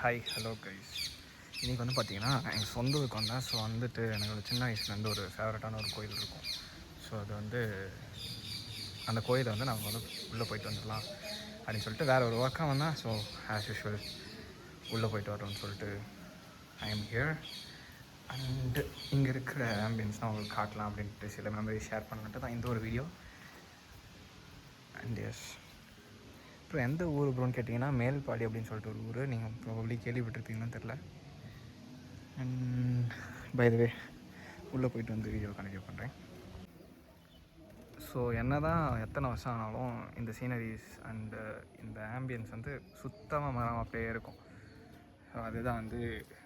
Hi hello guys. இன்றைக்கி வந்து பார்த்திங்கன்னா எங்கள் சொந்த ஊருக்கு வந்தேன். ஸோ வந்துட்டு எனக்கு சின்ன வயசுலேருந்து ஒரு ஃபேவரட்டான ஒரு கோயில் இருக்கும். ஸோ அது வந்து அந்த கோயிலை வந்து நாங்கள் வந்து உள்ளே போயிட்டு வந்துடலாம் அப்படின்னு சொல்லிட்டு வேறு ஒரு ஒர்க்காக வந்தேன். ஸோ ஆஸ் யூஷுவல் உள்ளே போயிட்டு வரோம்னு சொல்லிட்டு ஐ எம் ஹியர். அண்டு இங்கே இருக்கிற ஆம்பியன்ஸ்லாம் உங்களுக்கு காட்டலாம் அப்படின்ட்டு சில மெமரிஸ் ஷேர் பண்ணலான்ட்டு தான் இந்த ஒரு வீடியோ. அண்ட் எஸ், அப்புறம் எந்த ஊர் ப்ரோன்னு கேட்டிங்கன்னா மேல்பாடி அப்படின்னு சொல்லிட்டு ஒரு ஊர். நீங்கள் ப்ராபப்ளி கேள்விப்பட்டிருப்பீங்கன்னு தெரில. அண்ட் பை த வே உள்ளே போயிட்டு வந்து வீடியோ கண்டினியூ பண்ணுறேன். ஸோ என்ன தான் எத்தனை வருஷம் ஆனாலும் இந்த சீனரிஸ் அண்டு இந்த ஆம்பியன்ஸ் வந்து சுத்தமாக மரம் அப்படியே இருக்கும். ஸோ அதுதான் வந்து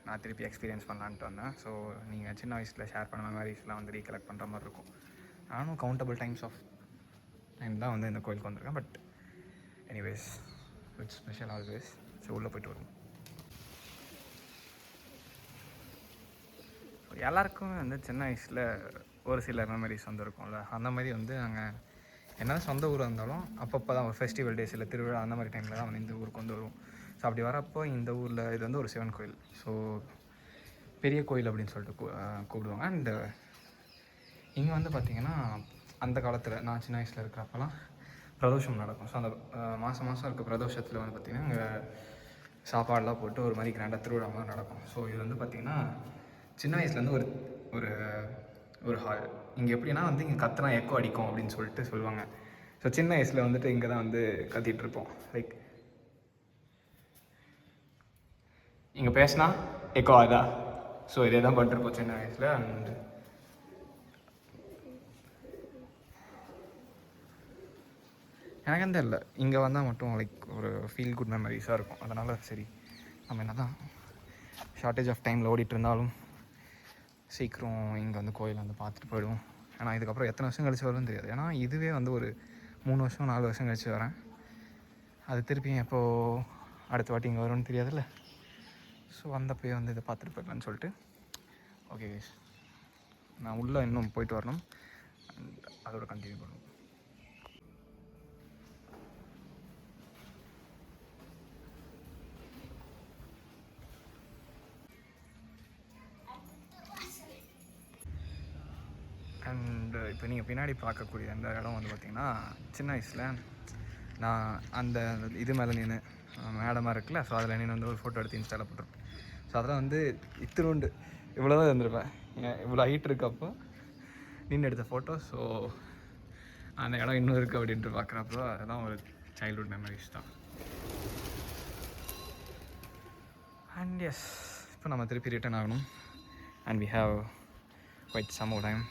நான் திருப்பி எக்ஸ்பீரியன்ஸ் பண்ணலான்ட்டு வந்தேன். ஸோ நீங்கள் சின்ன வயசில் ஷேர் பண்ண மெமரிஸ்லாம் வந்து ரீகலெக்ட் பண்ணுற மாதிரி இருக்கும். நானும் கவுண்டபிள் டைம் தான் வந்து இந்த கோயிலுக்கு வந்திருக்கேன். But anyways, it's special always. So உள்ளே போய்ட்டு வருவோம். எல்லாருக்குமே வந்து சின்ன வயசில் ஒரு சில மெமரிஸ் வந்து இருக்கும்ல. அந்த மாதிரி வந்து நாங்கள் என்ன சொந்த ஊராக இருந்தாலும் அப்பப்போ தான் ஒரு ஃபெஸ்டிவல் டேஸ் இல்லை திருவிழா அந்த மாதிரி டைமில் தான் வந்து இந்த ஊருக்கு வந்து வருவோம். ஸோ அப்படி வரப்போ இந்த ஊரில் இது வந்து ஒரு சிவன் கோயில். ஸோ பெரிய கோயில் அப்படின்னு சொல்லிட்டு கூப்பிடுவாங்க. அண்டு இங்கே வந்து பார்த்திங்கன்னா அந்த காலத்தில் நான் சின்ன வயசில் இருக்கிறப்பெல்லாம் பிரதோஷம் நடக்கும். ஸோ அந்த மாதம் இருக்க பிரதோஷத்தில் வந்து பார்த்திங்கன்னா அங்கே சாப்பாடெலாம் போட்டு ஒரு மாதிரி கிராண்டாக திருவிழா மாதிரி நடக்கும். ஸோ இது வந்து பார்த்திங்கன்னா சின்ன வயசுலேருந்து ஒரு ஒரு ஹால். இங்கே எப்படின்னா வந்து இங்கே கத்துனா எக்கோ அடிக்கும் அப்படின்னு சொல்லிட்டு சொல்லுவாங்க. ஸோ சின்ன வயசில் வந்துட்டு இங்கே தான் வந்து கத்திகிட்ருப்போம். லைக் இங்கே பேசினா எக்கோ ஆதா. ஸோ இதே தான் பண்ணிட்டுருப்போம் சின்ன வயசில். அண்ட் எனக்கு எந்த இல்லை, இங்கே வந்தால் மட்டும் லைக் ஒரு ஃபீல் குட் மெமரிஸாக இருக்கும். அதனால் சரி நம்ம என்ன தான் ஷார்ட்டேஜ் ஆஃப் டைமில் ஓடிட்டு இருந்தாலும் சீக்கிரம் இங்கே வந்து கோயில் வந்து பார்த்துட்டு போயிடுவோம். ஏன்னா இதுக்கப்புறம் எத்தனை வருஷம் கழிச்சு வரும்னு தெரியாது. ஏன்னா இதுவே வந்து ஒரு 3 வருஷம் 4 வருஷம் கழிச்சு வரேன். அது திருப்பியும் எப்போது அடுத்த வாட்டி இங்கே வரும்னு தெரியாதுல்ல. ஸோ வந்தப்போயே வந்து இதை பார்த்துட்டு போயிடலான்னு சொல்லிட்டு ஓகே கைஸ், நான் உள்ளே இன்னும் போயிட்டு வரணும். அண்ட் அதோட கண்டினியூ பண்ணுவோம். அண்டு இப்போ நீங்கள் பின்னாடி பார்க்கக்கூடிய அந்த இடம் வந்து பார்த்திங்கன்னா சின்ன வயசில் நான் அந்த இது மேலே நின்று மேடமாக இருக்குல்ல. ஸோ அதில் நின்று வந்து ஒரு ஃபோட்டோ எடுத்து இன்ஸ்டாவில் போட்டிருப்பேன். ஸோ அதெல்லாம் வந்து இத்தினோண்டு இவ்வளோ தான் இருந்திருப்பேன். இவ்வளோ ஹைட் இருக்கப்போ நின்று எடுத்த ஃபோட்டோ. ஸோ அந்த இடம் இன்னும் இருக்குது அப்படின்ட்டு பார்க்குறப்போ அதெல்லாம் ஒரு சைல்ட்ஹுட் மெமரிஸ் தான். அண்ட் எஸ், இப்போ நம்ம திருப்பி ரிட்டர்ன் ஆகணும். And we have quite some more time.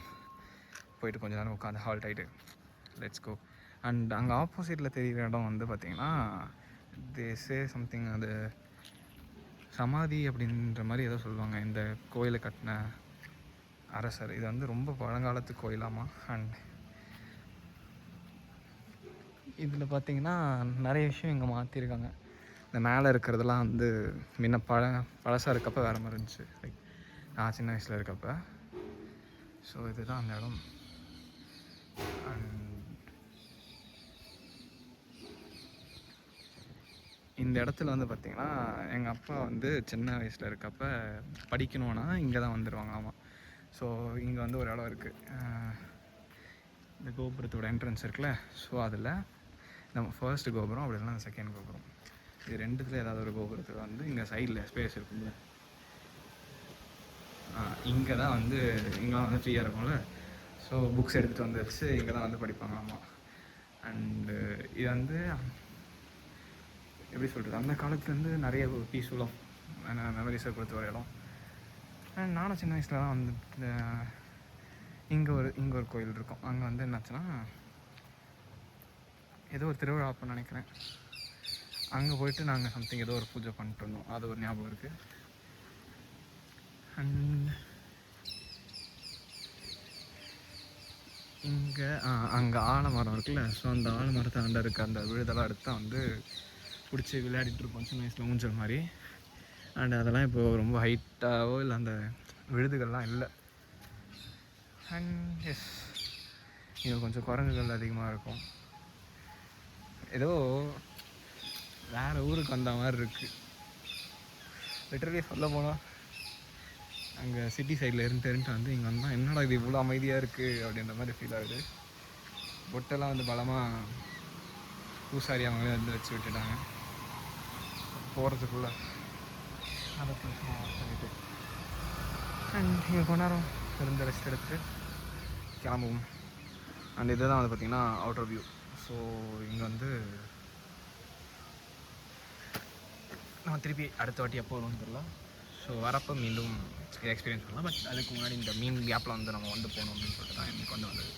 போயிட்டு கொஞ்சம் நேரம் உட்காந்து ஹால்ட் ஆகிட்டு லெட்ஸ் கோ. அண்ட் அங்கே ஆப்போசிட்டில் தெரிகிற இடம் வந்து பார்த்திங்கன்னா தே சே சம்திங், அது சமாதி அப்படின்ற மாதிரி ஏதோ சொல்லுவாங்க. இந்த கோயிலை கட்டின அரசர். இது வந்து ரொம்ப பழங்காலத்து கோயிலாமா. அண்ட் இதில் பார்த்திங்கன்னா நிறைய விஷயம் இங்கே மாற்றிருக்காங்க. இந்த மேலே இருக்கிறதெல்லாம் வந்து முன்ன பழசாக இருக்கப்போ வேறு மாதிரி இருந்துச்சு. லைக் நான் சின்ன வயசில் இருக்கப்போ. ஸோ இதுதான் அந்த இடம். இந்த இடத்துல வந்து பார்த்திங்கன்னா எங்கள் அப்பா வந்து சின்ன வயசில் இருக்கப்போ படிக்கணுன்னா இங்கே தான் வந்துடுவாங்க. ஆமாம். ஸோ இங்கே வந்து ஒரு இடம் இருக்குது, இந்த கோபுரத்தோட என்ட்ரன்ஸ் இருக்குல்ல. ஸோ அதில் நம்ம ஃபர்ஸ்ட் கோபுரம் அப்படி இல்லைனா செகண்ட் கோபுரம், இது ரெண்டுத்தில் ஏதாவது ஒரு கோபுரத்தில் வந்து இங்கே சைடில் ஸ்பேஸ் இருக்குல்ல. இங்கே தான் வந்து இங்கெலாம் வந்து ஃப்ரீயாக இருக்கும்ல. ஸோ புக்ஸ் எடுத்துகிட்டு வந்து வச்சு இங்கே தான் வந்து படிப்பாங்க. ஆமாம். அண்டு இது வந்து எப்படி சொல்கிறது, அந்த காலத்துலேருந்து நிறைய பீஸ்ஃபுல்லாக மெமரிஸை கொடுத்த ஒரு இடம். அண்ட் நானும் சின்ன வயசில் தான் வந்து இங்கே ஒரு கோயில் இருக்கும். அங்கே வந்து என்னாச்சுன்னா ஏதோ ஒரு திருவிழா அப்போன்னு நினைக்கிறேன். அங்கே போயிட்டு நாங்கள் சம்திங் ஏதோ ஒரு பூஜை பண்ணிட்டு இருந்தோம். அது ஒரு ஞாபகம் இருக்குது. அண்ட் இங்கே அங்கே ஆலமரம் இருக்குல்ல. ஸோ அந்த ஆலமரத்தை அண்டை இருக்க அந்த விழுதெல்லாம் எடுத்து வந்து பிடிச்சி விளையாடிட்டுருப்போம் சின்ன வயசில் ஊஞ்சல் மாதிரி. அண்ட் அதெல்லாம் இப்போது ரொம்ப ஹைட்டாகவோ இல்லை அந்த விழுதுகள்லாம் இல்லை. அண்ட் எஸ், இது கொஞ்சம் குரங்குகள் அதிகமாக இருக்கும். ஏதோ வேறு ஊருக்கு வந்த மாதிரி இருக்குது. லிட்டரலி சொல்ல போனால் அங்கே சிட்டி சைடில் இருந்துட்டு வந்து இங்கே வந்தால் என்னடா இது இவ்வளோ அமைதியாக இருக்குது அப்படின்ற மாதிரி ஃபீல் ஆகுது. பொட்டெல்லாம் வந்து பலமாக பூசாரி அவங்களே வந்து வச்சு விட்டுட்டாங்க. போகிறதுக்குள்ளே அதை பண்ணிட்டு அண்ட் இங்கே கொஞ்ச நேரம் இருந்து ரெஸ்ட் எடுத்து கிளம்புவோம். அண்ட் இதுதான் வந்து பார்த்திங்கன்னா அவுட்டர் வியூ. ஸோ இங்கே வந்து நம்ம திருப்பி அடுத்த வாட்டி எப்போ வரும்னு தெரியல. ஸோ வரப்போ மீண்டும் எக்ஸ்பீரியன்ஸ் பண்ணலாம். பட் அதுக்கு முன்னாடி இந்த மீன் கேப்பில் வந்து நம்ம வந்து போகணும் அப்படின்னு சொல்லிட்டு தான் எனக்கு வந்து வந்தது.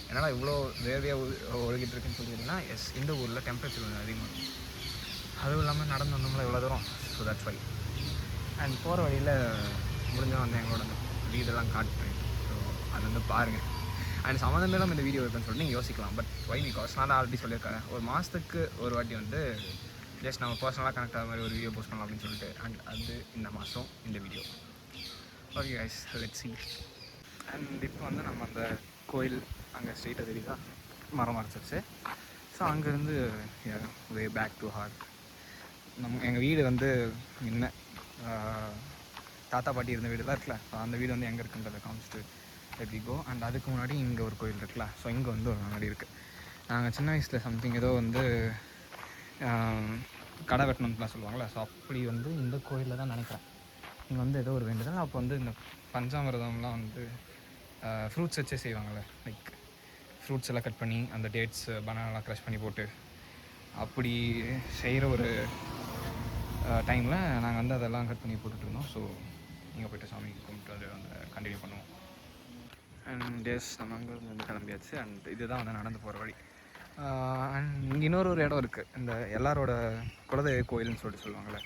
ஏன்னா இவ்வளோ வேர்வையாக ஒழுகிட்டு இருக்குன்னு சொல்லிட்டுன்னா எஸ் இந்த ஊரில் டெம்பரேச்சர் கொஞ்சம் அதிகமாக இருக்கும். அதுவும் இல்லாமல் நடந்து வந்தோம்னா எவ்வளோ தூரம். So that's why. அண்ட் போகிற வழியில் முடிஞ்சால் வந்து எங்களோட அந்த வீடெல்லாம் காட்டுறேன். ஸோ அது வந்து பாருங்கள். அண்ட் சம்மந்தம் இந்த வீடியோ இருக்குன்னு சொல்லிட்டு நீங்கள் யோசிக்கலாம். பட் வை பிகாஸ் நான் தான் ஆல்ரெடி சொல்லியிருக்கேன், ஒரு மாதத்துக்கு ஒரு வாட்டி வந்து ஜஸ்ட் நம்ம பர்சனலாக கனெக்ட் ஆகிற மாதிரி ஒரு வீடியோ போஸ்ட் பண்ணலாம் அப்படின்னு சொல்லிட்டு. அண்ட் அது இந்த மாதம் இந்த video. Okay guys, let's see. And இப்போ வந்து நம்ம அந்த கோயில் அங்கே ஸ்ட்ரெயிட்டாக தெரியுதா, மரம் மறைச்சிருச்சு. ஸோ அங்கேருந்து வே பேக் டு ஹார்ட். எங்கள் வீடு வந்து என்ன தாத்தா பாட்டி இருந்த வீடு தான் இருக்குல்ல, அந்த வீடு வந்து எங்கே இருக்குன்றதை காமிச்சிட்டு எப்படிக்கோ. அண்ட் அதுக்கு முன்னாடி இங்கே ஒரு கோயில் இருக்குல்ல, ஸோ இங்கே வந்து ஒரு முன்னாடி இருக்குது. நாங்கள் சின்ன வயசில் சம்திங் ஏதோ வந்து கடை வெட்டணும்லாம் சொல்லுவாங்களே, ஸோ அப்படி வந்து இந்த கோயிலில் தான் நினைக்கிறேன். இங்கே வந்து ஏதோ ஒரு வேண்டுதல். அப்போ வந்து இந்த பஞ்சாமிரதம்லாம் வந்து ஃப்ரூட்ஸ் வச்சே செய்வாங்கள்ல, லைக் ஃப்ரூட்ஸ் எல்லாம் கட் பண்ணி அந்த டேட்ஸ் பனானாலாம் க்ரஷ் பண்ணி போட்டு அப்படி செய்கிற ஒரு டைமில் நாங்கள் வந்து அதெல்லாம் கட் பண்ணி போட்டுட்ருந்தோம். ஸோ இங்கே போய்ட்டு சாமி கும்பிட்டு அதை வந்து கண்டினியூ பண்ணுவோம். அண்ட் டேஸ் நம்ம அங்கேருந்து வந்து கிளம்பியாச்சு. அண்ட் இதுதான் வந்து நடந்து போகிற வழி. அண்ட் இங்கே இன்னொரு இடம் இருக்குது, இந்த எல்லாரோட குலதெய்வ கோயில்னு சொல்லிட்டு சொல்லுவாங்கள்ல.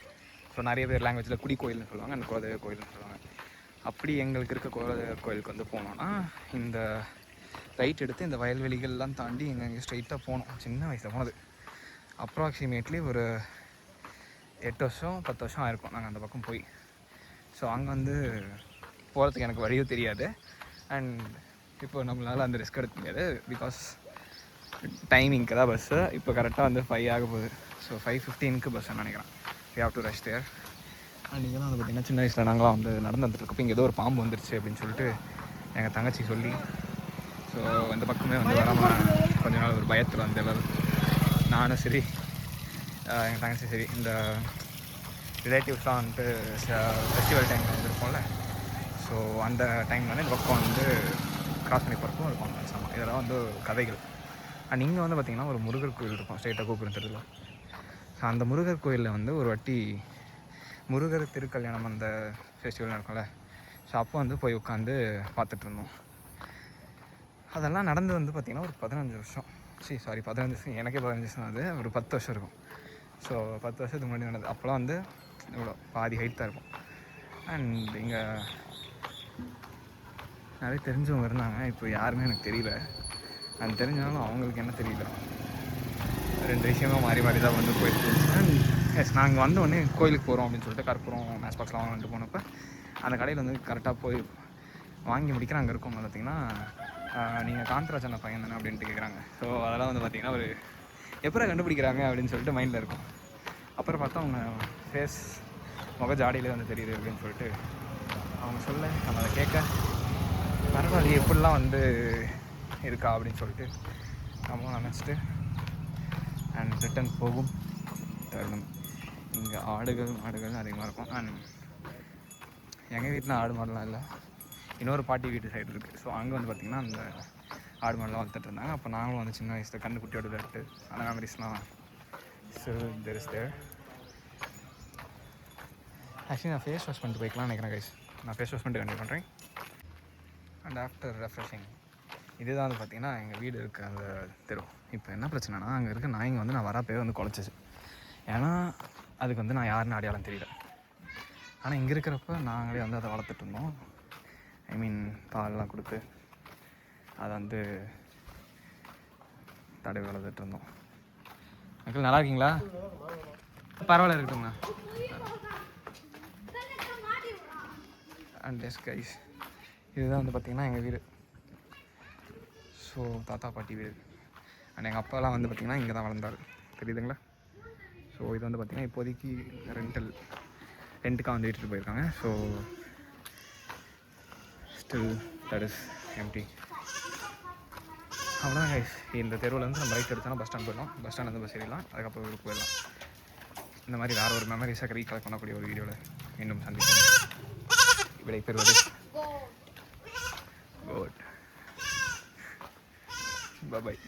ஸோ நிறைய பேர் லாங்குவேஜில் குடி கோயில்னு சொல்லுவாங்க, அந்த குலதெய்வ கோயில்னு சொல்லுவாங்க. அப்படி எங்களுக்கு இருக்க குலதெய்வ கோயிலுக்கு வந்து போனோன்னா இந்த ரைட் எடுத்து இந்த வயல்வெளிகள்லாம் தாண்டி இங்கே ஸ்ட்ரைட்டாக போனோம். சின்ன வயசில் போனது. அப்ராக்சிமேட்லி ஒரு 8 வருஷம் 10 வருஷம் ஆயிருக்கும் நாங்கள் அந்த பக்கம் போய். ஸோ அங்கே வந்து போகிறதுக்கு எனக்கு வழியும் தெரியாது. அண்ட் இப்போ நம்மளால் அந்த ரிஸ்க் எடுக்க முடியாது பிகாஸ் டைமிங்க்கு தான் பஸ்ஸு. இப்போ கரெக்டாக வந்து 5 ஆக போகுது. ஸோ 5:15க்கு பஸ்ஸுன்னு நினைக்கிறேன். We have to rush there. And இங்கே தான் வந்து பார்த்திங்கன்னா சின்ன வயசில் நாங்களாம் வந்து நடந்து வந்துட்டுருக்கப்போ இங்கே ஏதோ ஒரு பாம்பு வந்துருச்சு அப்படின்னு சொல்லிட்டு எங்கள் தங்கச்சி சொல்லி, ஸோ இந்த பக்கமே வந்து வராமல் கொஞ்ச நாள் ஒரு பயத்தில் வந்து எல்லோரும், நானும் சரி எங்கள் தங்கச்சி சரி, இந்த ரிலேட்டிவ்ஸ்லாம் வந்துட்டு ஃபெஸ்டிவல் டைமில் வந்துருப்போம்ல, ஸோ அந்த டைம் வந்து இந்த பக்கம் வந்து கிராஸ் பண்ணி போகிறப்போ இருக்கும். ஆமாம், இதெல்லாம் வந்து கதைகள். அண்ட் இங்கே வந்து பார்த்திங்கன்னா ஒரு முருகர் கோயில் இருக்கும் ஸ்ட்ரெயிட்டாக கோபுரம் தெருவில். ஸோ அந்த முருகர் கோயிலில் வந்து ஒரு வாட்டி முருகர் திருக்கல்யாணம் அந்த ஃபெஸ்டிவல் நடக்கும்ல, ஸோ அப்போ வந்து போய் உட்காந்து பார்த்துட்ருந்தோம். அதெல்லாம் நடந்து வந்து பார்த்திங்கன்னா ஒரு 15 வருஷம், 15 வருஷம், எனக்கே 15 வருஷம், அது ஒரு 10 வருஷம் இருக்கும். ஸோ 10 வருஷத்துக்கு முன்னாடி நடந்தது. அப்போலாம் வந்து இவ்வளோ பாதி ஹைட் தான் இருக்கும். அண்ட் இங்கே நிறைய தெரிஞ்சவங்க இருந்தாங்க, இப்போ யாருமே எனக்கு தெரியல. அண்ட் தெரிஞ்சாலும் அவங்களுக்கு என்ன தெரியல, 2 விஷயமாக மாறி மாறி தான் வந்து போயிட்டு. அண்ட் எஸ், நாங்கள் வந்த உடனே கோயிலுக்கு போகிறோம் அப்படின்னு சொல்லிட்டு கற்பூரம் மேட்ச் பாக்ஸ்லாம் வாங்கிட்டு போனப்போ அந்த கடையில் வந்து கரெக்டாக போய் வாங்கி முடிக்கிறேன். அங்கே இருக்கவங்க பார்த்திங்கன்னா நீங்கள் காந்தராஜன பையன் தானே அப்படின்ட்டு கேட்குறாங்க. ஸோ அதெல்லாம் வந்து பார்த்திங்கன்னா ஒரு எப்போ கண்டுபிடிக்கிறாங்க அப்படின்னு சொல்லிட்டு மைண்டில் இருக்கும். அப்புறம் பார்த்தா அவங்க ஃபேஸ் முக ஜாடியிலே வந்து தெரியுது அப்படின்னு சொல்லிட்டு அவங்க சொல்ல நம்ம அதை கேட்க பரவாயில்லையே எப்படிலாம் வந்து இருக்கா அப்படின்னு சொல்லிட்டு நம்ம நினச்சிட்டு அண்ட் ரிட்டன் போகும் தருணம். இங்கே ஆடுகள் மாடுகள் அதிகமாக இருக்கும். அண்ட் எங்கள் வீட்டில் ஆடு மாடெலாம் இல்லை, இன்னொரு பாட்டி வீட்டு சைடு இருக்குது. ஸோ அங்கே வந்து பார்த்திங்கன்னா அந்த ஆடு மாடெலாம் வளர்த்துட்டு இருந்தாங்க. அப்போ நாங்களும் வந்து சின்ன வயசில் கண்டுக்குட்டியோட விளையாட்டு அந்த மெமரிஸ்லாம் தெர் இஸ் தேர். ஆக்சுவலி நான் ஃபேஸ் வாஷ் பண்ணிட்டு போய்க்கலாம்னு நினைக்கிறேன் கைஸ். நான் ஃபேஸ் வாஷ் பண்ணிட்டு கண்டிப்பாக பண்ணுறேன். அண்ட் ஆஃப்டர் ரெஃப்ரெஷிங் இதுதான் வந்து பார்த்திங்கன்னா எங்கள் வீடு இருக்க அந்த தெரு. இப்போ என்ன பிரச்சனைனா, அங்கே இருக்க நாய்ங்க வந்து நான் வரப்பே வந்து குலைச்சிச்சு. ஏன்னா அதுக்கு வந்து நான் யாருன்னு அடையாளம் தெரியல. ஆனால் இங்கே இருக்கிறப்ப நாங்களே வந்து அதை வளர்த்துட்டு இருந்தோம். ஐ மீன் பால்லாம் கொடுத்து அதை வந்து தடவை வளர்த்துட்டு இருந்தோம். மக்கள் நல்லா இருக்கீங்களா? பரவாயில்ல இருக்குங்கண்ணா. அண்ட் எஸ் கைஸ், இதுதான் வந்து பார்த்திங்கன்னா எங்கள் வீடு. ஸோ தாத்தா பாட்டி வீடு. அண்ட் எங்கள் அப்பாலாம் வந்து பார்த்திங்கன்னா இங்கே தான் வளர்ந்தார், தெரியுதுங்களா? ஸோ இது வந்து பார்த்திங்கன்னா இப்போதைக்கு ரெண்ட்டுக்காக வந்து விட்டுட்டு போயிருக்காங்க. So still that is empty. அவ்வளோதான் கைஸ். இந்த தெருவிலேருந்து நம்ம ரைட் எடுத்தோம்னா பஸ் ஸ்டாண்ட் போயிடலாம். பஸ் ஸ்டாண்ட் வந்து பஸ் ஏறிடலாம். அதுக்கப்புறம் ஊருக்கு போயிடலாம். இந்த மாதிரி வேறு ஒரு மெமரிஸாக ரீகலெக்ட் பண்ணக்கூடிய ஒரு வீடியோவில் மீண்டும் சந்திப்போம். விடைபெறுவது குட். பாய்.